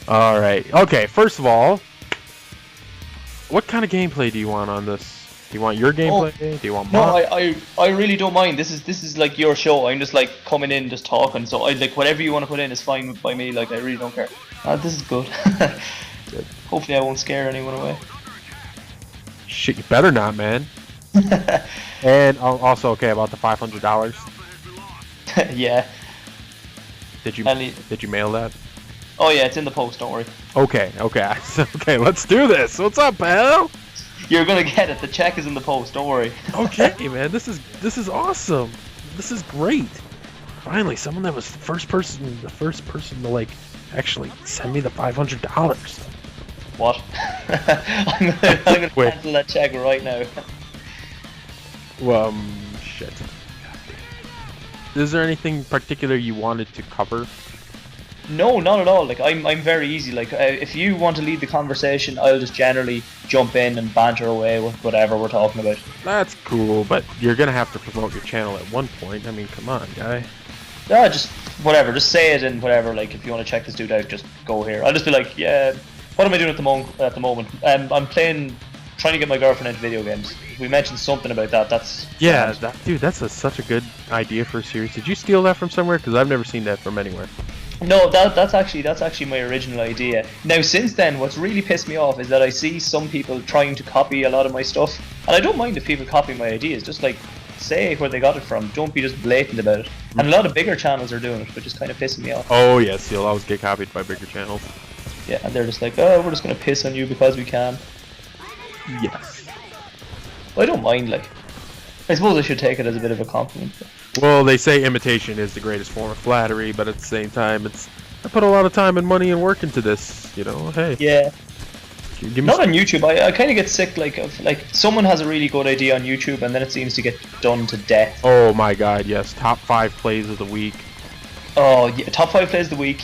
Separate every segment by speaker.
Speaker 1: All right. Okay. First of all, what kind of gameplay do you want on this? Do you want your
Speaker 2: Oh
Speaker 1: gameplay? Do you want
Speaker 2: no,
Speaker 1: mine?
Speaker 2: I really don't mind. This is like your show. I'm just like coming in, just talking. So I like whatever you want to put in is fine by me. Like I really don't care. This is good.
Speaker 1: Good.
Speaker 2: Hopefully I won't scare anyone away.
Speaker 1: Shit, you better not, man. And also, okay, about the $500.
Speaker 2: Yeah.
Speaker 1: Did you
Speaker 2: Only-
Speaker 1: did you mail that?
Speaker 2: Oh yeah, it's in the post. Don't worry.
Speaker 1: Okay. Okay. Okay. Let's do this. What's up, pal?
Speaker 2: You're gonna get it. The check is in the post. Don't worry.
Speaker 1: Okay, man. This is awesome. This is great. Finally, someone that was the first person to like actually send me the $500.
Speaker 2: What? I'm gonna
Speaker 1: Wait.
Speaker 2: cancel that check right now.
Speaker 1: Well, shit. Is there anything particular you wanted to cover?
Speaker 2: No, not at all. Like I'm very easy. Like if you want to lead the conversation, I'll just generally jump in and banter away with whatever we're talking about.
Speaker 1: That's cool, but you're gonna have to promote your channel at one point. I mean, come on, guy.
Speaker 2: Yeah, just whatever. Just say it and whatever. Like if you want to check this dude out, just go here. I'll just be like, yeah. What am I doing at the moment? I'm playing, trying to get my girlfriend into video games. We mentioned something about that. That's
Speaker 1: Yeah, dude, that's such a good idea for a series. Did you steal that from somewhere? Because I've never seen that from anywhere.
Speaker 2: No, that's actually my original idea. Now, since then, what's really pissed me off is that I see some people trying to copy a lot of my stuff, and I don't mind if people copy my ideas. Just like say where they got it from. Don't be just blatant about it. And a lot of bigger channels are doing it, which is kind of pissing me off.
Speaker 1: Oh yes, you'll always get copied by bigger channels.
Speaker 2: Yeah, and they're just like, oh, we're just gonna piss on you because we can.
Speaker 1: Yes.
Speaker 2: I don't mind. Like, I suppose I should take it as a bit of a compliment.
Speaker 1: Well, they say imitation is the greatest form of flattery, but at the same time, I put a lot of time and money and work into this. You know, hey.
Speaker 2: Yeah.
Speaker 1: Give me
Speaker 2: Not on YouTube. I kind of get sick of like someone has a really good idea on YouTube and then it seems to get done to death.
Speaker 1: Oh my God, yes! Top 5 plays of the week.
Speaker 2: Oh yeah, top 5 plays of the week.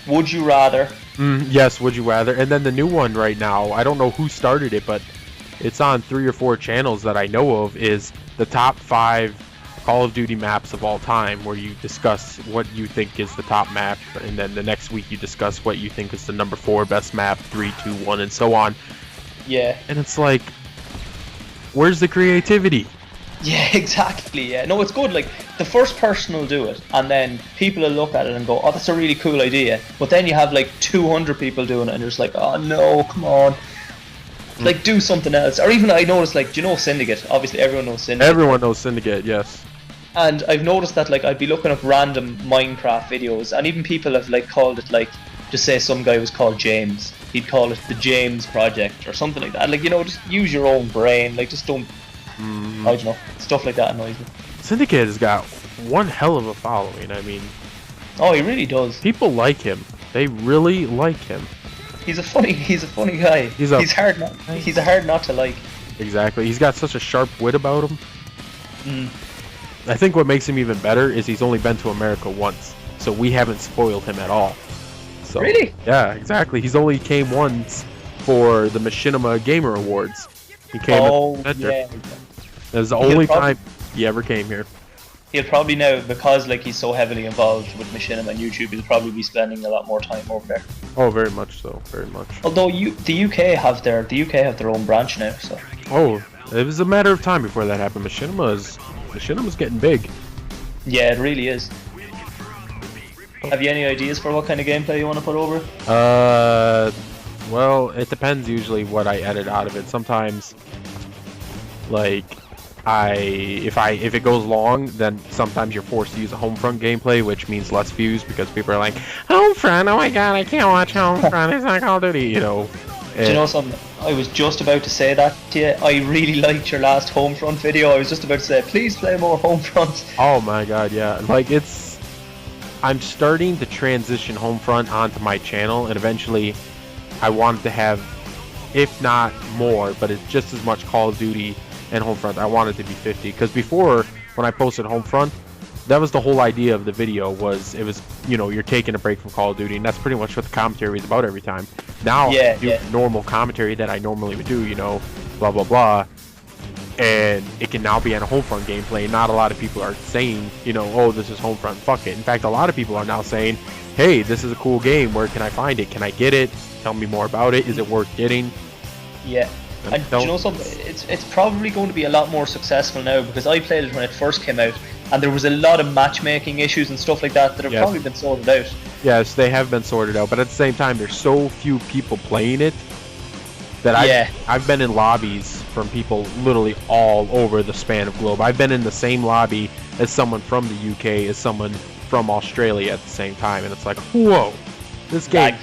Speaker 2: Would you rather?
Speaker 1: Yes, would you rather? And then the new one right now, I don't know who started it, but it's on 3 or 4 channels that I know of, is the top 5 Call of Duty maps of all time, where you discuss what you think is the top map, and then the next week you discuss what you think is the number 4 best map, 3, 2, 1, and so on.
Speaker 2: Yeah.
Speaker 1: And it's like, where's the creativity?
Speaker 2: Yeah, exactly. Yeah, no, it's good. Like the first person will do it, and then people will look at it and go, "Oh, that's a really cool idea." But then you have like 200 people doing it, and you're just like, "Oh no, come on!" Like do something else. Or even I noticed, like, do you know Syndicate? Obviously, everyone knows Syndicate.
Speaker 1: Everyone knows Syndicate, yes.
Speaker 2: And I've noticed that like I'd be looking up random Minecraft videos, and even people have like called it like, just say some guy was called James, he'd call it the James Project or something like that. Like, you know, just use your own brain. Like, just don't. I don't know, stuff like that annoys me.
Speaker 1: Syndicate has got one hell of a following. I mean,
Speaker 2: Oh, he really does.
Speaker 1: people like him. They really like him.
Speaker 2: He's a funny guy.
Speaker 1: He's
Speaker 2: He's a hard not to like.
Speaker 1: Exactly. He's got such a sharp wit about him.
Speaker 2: Mm.
Speaker 1: I think what makes him even better is he's only been to America once, so we haven't spoiled him at all. So,
Speaker 2: Really?
Speaker 1: Yeah, exactly. He's only came once for the Machinima Gamer Awards. He came
Speaker 2: Oh,
Speaker 1: at the center.
Speaker 2: yeah.
Speaker 1: That was the
Speaker 2: He'll
Speaker 1: only
Speaker 2: probably-
Speaker 1: time he ever came here.
Speaker 2: He'll probably now, because like he's so heavily involved with Machinima and YouTube, he'll probably be spending a lot more time over there.
Speaker 1: Oh, very much so. Very much.
Speaker 2: Although the UK have their own branch now, so.
Speaker 1: Oh, it was a matter of time before that happened. Machinima's getting big.
Speaker 2: Yeah, it really is. Have you any ideas for what kind of gameplay you want to put over?
Speaker 1: Well, it depends usually what I edit out of it. Sometimes, like, if it goes long, then sometimes you're forced to use a Homefront gameplay, which means less views because people are like, Homefront, oh my god, I can't watch Homefront, it's not Call of Duty, you know.
Speaker 2: Do you know something? I was just about to say that to you. I really liked your last Homefront video. I was just about to say, please play more Homefront.
Speaker 1: Oh my god, yeah. Like, I'm starting to transition Homefront onto my channel, and eventually I wanted to have, if not more, but it's just as much Call of Duty and Homefront. I want it to be 50, because before, when I posted Homefront, that was the whole idea of the video, was it was, you know, you're taking a break from Call of Duty, and that's pretty much what the commentary is about every time. Now, I do normal commentary that I normally would do, you know, blah blah blah, and it can now be on a Homefront gameplay. Not a lot of people are saying, oh, this is Homefront, fuck it. In fact, a lot of people are now saying, hey, this is a cool game, where can I find it? Can I get it? Tell me more about it. Is it worth getting?
Speaker 2: Yeah. And do you know something? It's probably going to be a lot more successful now, because I played it when it first came out, and there was a lot of matchmaking issues and stuff like that have probably been sorted out.
Speaker 1: Yes, they have been sorted out, but at the same time, there's so few people playing it that I've been in lobbies from people literally all over the span of globe. I've been in the same lobby as someone from the UK, as someone from Australia at the same time, and it's like, whoa, this game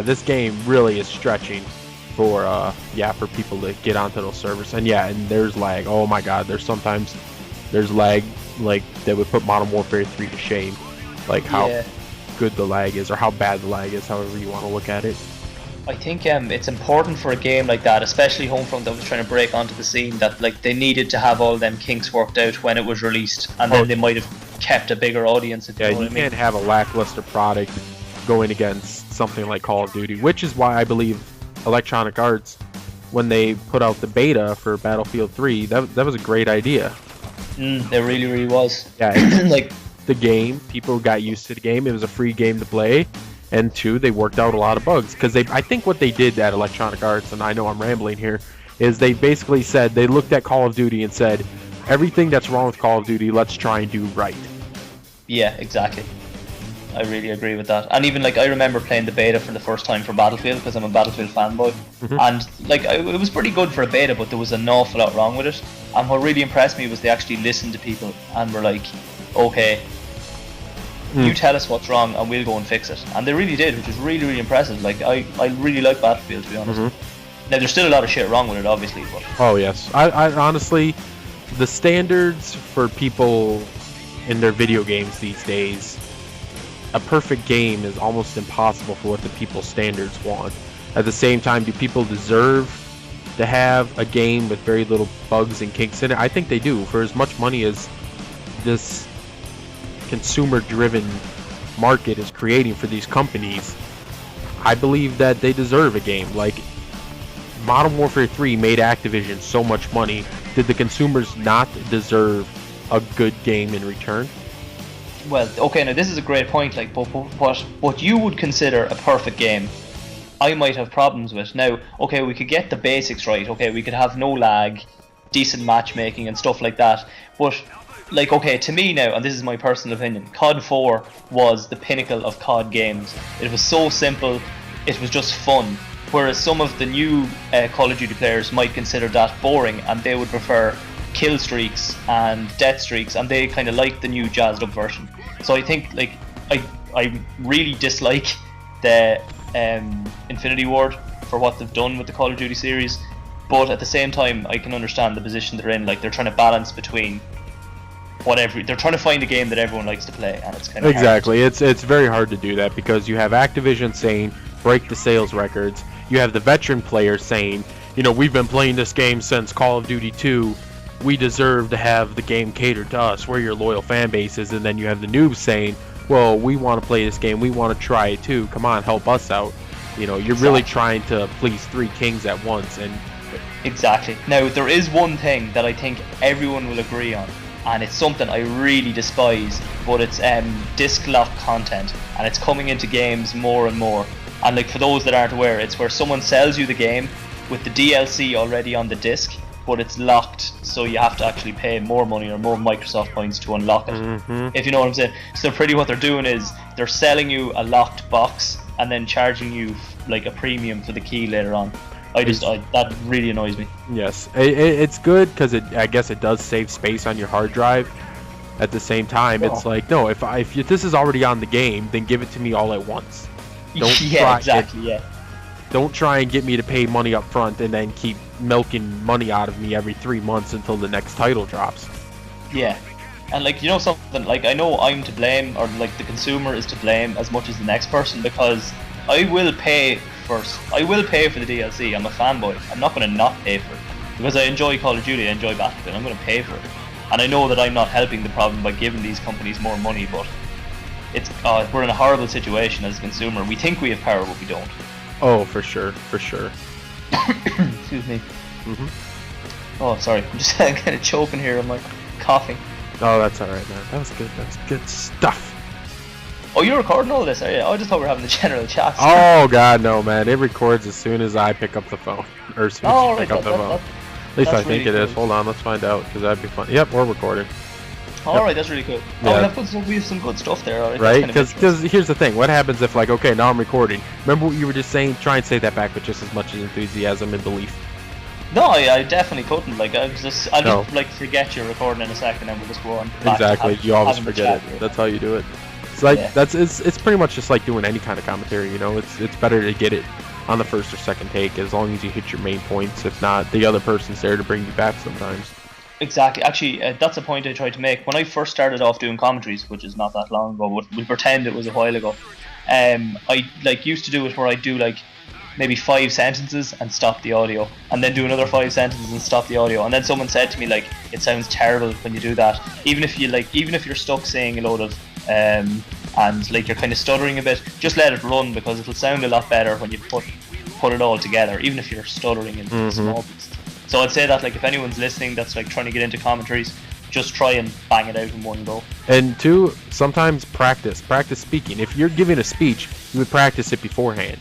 Speaker 1: this game really is stretching for for people to get onto those servers. And and there's lag. Oh my god, there's lag like that would put Modern Warfare 3 to shame, like how good the lag is, or how bad the lag is, however you want to look at it.
Speaker 2: I think it's important for a game like that, especially Homefront that was trying to break onto the scene, that like they needed to have all them kinks worked out when it was released, and then they might have kept a bigger audience. If you
Speaker 1: can't have a lackluster product going against something like Call of Duty, which is why I believe Electronic Arts, when they put out the beta for Battlefield 3, that was a great idea.
Speaker 2: It really, really was.
Speaker 1: Yeah, like the game, people got used to the game. It was a free game to play. And 2, they worked out a lot of bugs, because I think what they did at Electronic Arts, and I know I'm rambling here, is they basically said, they looked at Call of Duty and said, everything that's wrong with Call of Duty, let's try and do right.
Speaker 2: Yeah, exactly. I really agree with that. And even like I remember playing the beta for the first time for Battlefield, because I'm a Battlefield fanboy, and like it was pretty good for a beta, but there was an awful lot wrong with it. And what really impressed me was they actually listened to people and were like, okay, you tell us what's wrong and we'll go and fix it. And they really did, which is really, really impressive. Like I really like Battlefield, to be honest. Now there's still a lot of shit wrong with it, obviously, but
Speaker 1: oh yes, I honestly, the standards for people in their video games these days, a perfect game is almost impossible for what the people's standards want. At the same time, do people deserve to have a game with very little bugs and kinks in it? I think they do. For as much money as this consumer-driven market is creating for these companies, I believe that they deserve a game. Like, Modern Warfare 3 made Activision so much money. Did the consumers not deserve a good game in return?
Speaker 2: Well, okay, now this is a great point. Like, but what you would consider a perfect game, I might have problems with. Now, okay, we could get the basics right. Okay, we could have no lag, decent matchmaking and stuff like that. But like, okay, to me now, and this is my personal opinion, COD 4 was the pinnacle of COD games. It was so simple, it was just fun. Whereas some of the new Call of Duty players might consider that boring, and they would prefer kill streaks and death streaks, and they kind of like the new jazzed up version. So I think, like, I really dislike the Infinity Ward for what they've done with the Call of Duty series, but at the same time I can understand the position they're in. Like, they're trying to balance between they're trying to find a game that everyone likes to play, and it's kind of
Speaker 1: exactly hard. It's very hard to do that, because you have Activision saying break the sales records, you have the veteran players saying, we've been playing this game since Call of Duty 2, we deserve to have the game catered to us, we're your loyal fan bases. And then you have the noobs saying, well, we want to play this game, we want to try it too, come on, help us out. You're really trying to please 3 kings at once. And
Speaker 2: exactly. Now, there is one thing that I think everyone will agree on, and it's something I really despise, but it's disc lock content, and it's coming into games more and more. And like, for those that aren't aware, it's where someone sells you the game with the DLC already on the disc, but it's locked, so you have to actually pay more money or more Microsoft points to unlock it. If you know what I'm saying. So pretty what they're doing is they're selling you a locked box and then charging you like a premium for the key later on. That really annoys me.
Speaker 1: Yes, it's good because I guess it does save space on your hard drive. At the same time, it's like, no, if this is already on the game, then give it to me all at once. Don't try and get me to pay money up front and then keep milking money out of me every 3 months until the next title drops.
Speaker 2: Yeah, and like, something, like, I know I'm to blame, or like the consumer is to blame as much as the next person, because I will pay for the DLC. I'm a fanboy. I'm not going to not pay for it, because I enjoy Call of Duty, I enjoy Battlefield. I'm going to pay for it, and I know that I'm not helping the problem by giving these companies more money, but we're in a horrible situation as a consumer. We think we have power, but we don't.
Speaker 1: Oh, for sure.
Speaker 2: Excuse me. Oh, sorry. I'm just kind of choking here. I'm like coughing.
Speaker 1: Oh, that's all right, man. That was good. That was good stuff.
Speaker 2: Oh, you're recording all this, are you? I just thought we were having the general chat.
Speaker 1: Oh God, no, man! It records as soon as I pick up the phone, or as soon as you pick up the phone. At least I think it is. Hold on, let's find out, because that'd be fun. Yep, we're recording.
Speaker 2: Alright, that's really cool.
Speaker 1: Yeah.
Speaker 2: We have some good stuff there, alright.
Speaker 1: Right? Because here's the thing. What happens if, like, okay, now I'm recording. Remember what you were just saying? Try and say that back with just as much enthusiasm and belief.
Speaker 2: No, I definitely couldn't. Like, I'll just like forget you're recording in a second, and we'll just go on.
Speaker 1: Exactly. You always forget it. That's how you do it. It's like it's pretty much just like doing any kind of commentary. You know, it's better to get it on the first or second take, as long as you hit your main points. If not, the other person's there to bring you back sometimes.
Speaker 2: Exactly. Actually, that's a point I tried to make. When I first started off doing commentaries, which is not that long ago, but we'll pretend it was a while ago, I used to do it where I do like maybe 5 sentences and stop the audio, and then do another 5 sentences and stop the audio, and then someone said to me, like, it sounds terrible when you do that. Even if you're stuck saying a load of and like you're kind of stuttering a bit, just let it run, because it'll sound a lot better when you put it all together, even if you're stuttering in small bits. So I'd say that, like, if anyone's listening that's like trying to get into commentaries, just try and bang it out in one go.
Speaker 1: And 2, sometimes practice speaking. If you're giving a speech, you would practice it beforehand.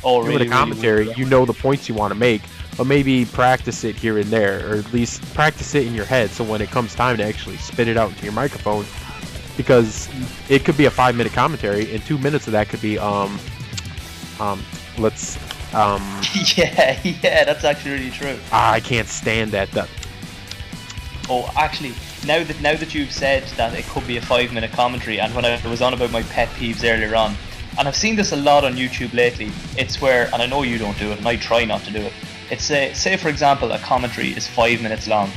Speaker 2: Oh, really?
Speaker 1: With a commentary,
Speaker 2: really?
Speaker 1: You know the points you want to make, but maybe practice it here and there, or at least practice it in your head, so when it comes time to actually spit it out into your microphone, because it could be a 5-minute commentary, and 2 minutes of that could be
Speaker 2: yeah, that's actually really true.
Speaker 1: I can't stand that.
Speaker 2: Oh, actually, now that you've said that it could be a 5-minute commentary, and when I was on about my pet peeves earlier on, and I've seen this a lot on YouTube lately, it's where, and I know you don't do it, and I try not to do it, it's say for example a commentary is 5 minutes long,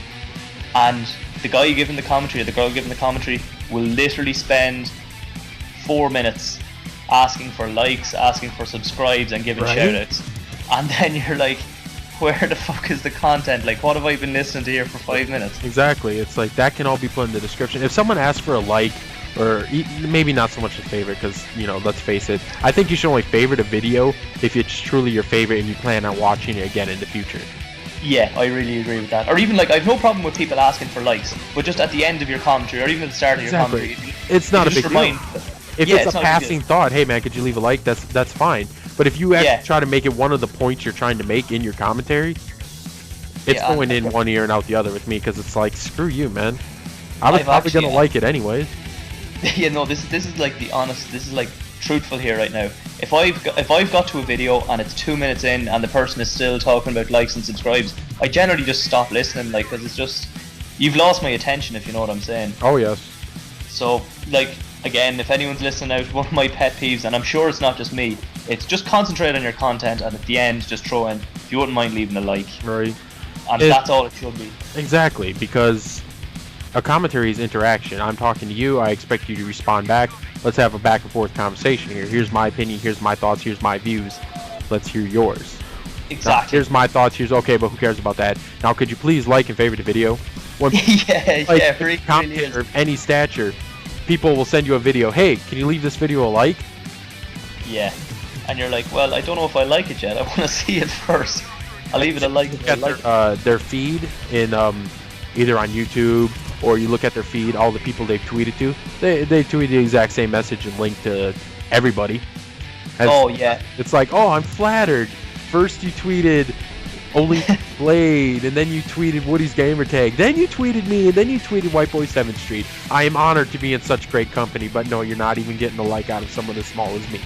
Speaker 2: and the guy giving the commentary or the girl giving the commentary will literally spend 4 minutes asking for likes, asking for subscribes, and giving shoutouts, and then you're like, where the fuck is the content? Like, what have I been listening to here for 5 minutes?
Speaker 1: Exactly. It's like, that can all be put in the description. If someone asks for a like, or maybe not so much a favorite, because, you know, let's face it, I think you should only favorite a video if it's truly your favorite and you plan on watching it again in the future.
Speaker 2: Yeah, I really agree with that. Or even, like, I have no problem with people asking for likes, but just at the end of your commentary, or even at the start of your commentary,
Speaker 1: it's not a big deal. If it's a passing thought, hey man, could you leave a like? That's fine. But if you actually try to make it one of the points you're trying to make in your commentary, it's going in one ear and out the other with me, because it's like, screw you, man. I was probably gonna like it anyways.
Speaker 2: Yeah, no, this is like the honest. This is like truthful here right now. If I've got to a video and it's 2 minutes in and the person is still talking about likes and subscribes, I generally just stop listening, like, because it's just, you've lost my attention, if you know what I'm saying.
Speaker 1: Oh yes.
Speaker 2: So, like, again, if anyone's listening out, one of my pet peeves, and I'm sure it's not just me, it's just concentrate on your content, and at the end just throw in, if you wouldn't mind leaving a like.
Speaker 1: Right.
Speaker 2: And that's all it should be.
Speaker 1: Exactly, because a commentary is interaction. I'm talking to you, I expect you to respond back. Let's have a back and forth conversation here. Here's my opinion, here's my thoughts, here's my views. Let's hear yours.
Speaker 2: Exactly.
Speaker 1: Now, here's my thoughts, here's okay, but who cares about that? Now, could you please like and favorite the video?
Speaker 2: Really
Speaker 1: commentator of any stature, people will send you a video. Hey, can you leave this video a like?
Speaker 2: Yeah. And you're like, well, I don't know if I like it yet. I want to see it first. I'll leave it a like if I like it.
Speaker 1: Their feed in either on YouTube, or you look at their feed, all the people they've tweeted to, they tweet the exact same message and link to everybody.
Speaker 2: Oh yeah.
Speaker 1: It's like, oh, I'm flattered. First you tweeted only Blade, and then you tweeted Woody's gamertag, then you tweeted me, and then you tweeted White Boy 7th Street. I am honored to be in such great company, but no, you're not even getting a like out of someone as small as me.